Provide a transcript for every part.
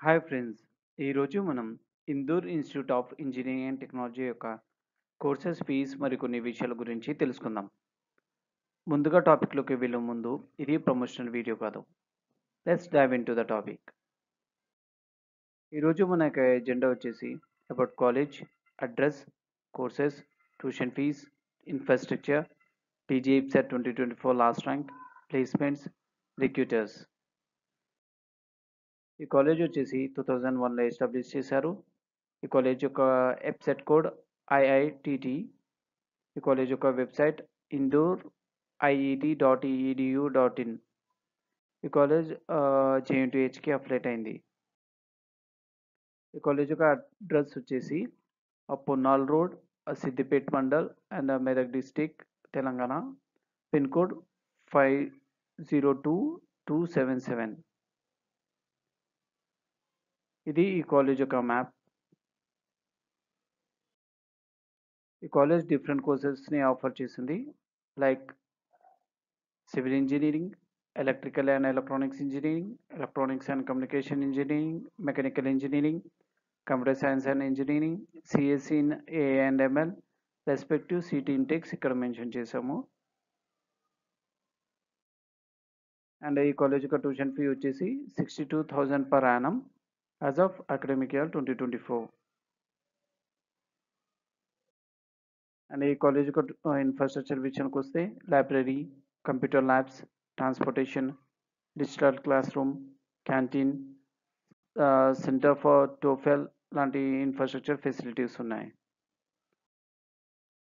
Hi friends, ఈరోజు మనం Indur institute of engineering and technology యొక్క కోర్సెస్ ఫీజ్ మరికొన్ని విషయాల గురించి తెలుసుకుందాం. ముందుగా టాపిక్లోకి వెళ్ళే ముందు ఇది ప్రమోషనల్ వీడియో కాదు. Let's dive into the topic. ఈరోజు మన యొక్క ఎజెండా వచ్చేసి about college, address, courses, tuition fees, infrastructure, TG EAPCET 2024 last rank, placements, recruiters. ఈ కాలేజ్ వచ్చేసి 2001లో ఎస్టాబ్లిష్ చేశారు. ఈ కాలేజ్ యొక్క వెబ్సైట్ కోడ్ ఐఐటిటి. ఈ కాలేజ్ యొక్క వెబ్సైట్ ఇండోర్ iet.edu.in. ఈ కాలేజ్ జేఎన్టీహెచ్కి అఫిలేట్ అయింది. ఈ కాలేజ్ యొక్క అడ్రస్ వచ్చేసి Ponnal road, Siddipet mandal and Medak district, Telangana. Pin code 502277. ఇది ఈ కాలేజ్ యొక్క మ్యాప్. ఈ కాలేజ్ డిఫరెంట్ కోర్సెస్ని ఆఫర్ చేసింది, like civil engineering, electrical and electronics engineering, electronics and communication engineering, mechanical engineering, computer science and engineering, CSE in AI and ML, respective seat intakes ఇక్కడ mention చేసాము. And ఈ college యొక్క tuition fee వచ్చేసి 62,000 per annum as of academic year 2024. And ఈ college యొక్క infrastructure విషయానికి వస్తే library, computer labs, transportation, digital class room, canteen, center for TOEFL లాంటి ఇన్ఫ్రాస్ట్రక్చర్ ఫెసిలిటీస్ ఉన్నాయి.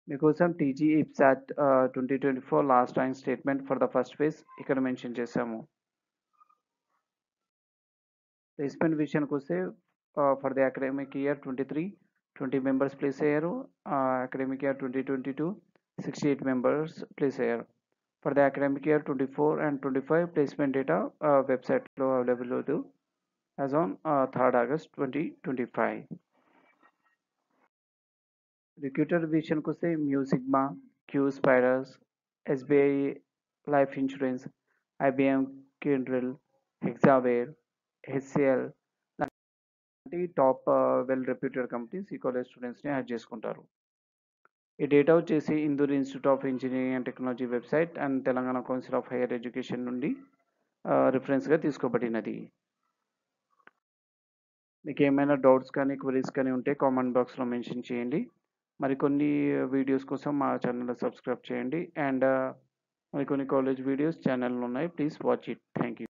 మీకోసం TG EAPCET 2024 last rank statement for the first phase ఇక్కడ mention చేసాము. Placement విషయానికి వస్తే for the academic year 20 members place అయ్యారు. అకాడమిక్ ఇయర్ 2022 68 మెంబర్స్ ప్లేస్ అయ్యారు. For the academic year 24 and 25 placement data వెబ్సైట్లో అవైలబుల్ లేదు as on 3rd August 2025. Recruiter విషయానికి వస్తే Mu Sigma, Q spiders, SBI life insurance, IBM, Kyndryl, Hexaware, HCL లాంటి top well reputed companies ఈ college స్టూడెంట్స్ని hire చేసుకుంటారు. ఈ డేటా వచ్చేసి Indur institute of engineering and technology website and Telangana council of higher education నుండి రిఫరెన్స్గా తీసుకోబడినది. మీకు ఏమైనా డౌట్స్ కానీ క్వరీస్ కానీ ఉంటే కామెంట్ బాక్స్లో మెన్షన్ చేయండి. మరికొన్ని వీడియోస్ కోసం మా ఛానల్ సబ్స్క్రైబ్ చేయండి. అండ్ మరికొన్ని కాలేజ్ వీడియోస్ ఛానల్లో ఉన్నాయి, please watch it. Thank you.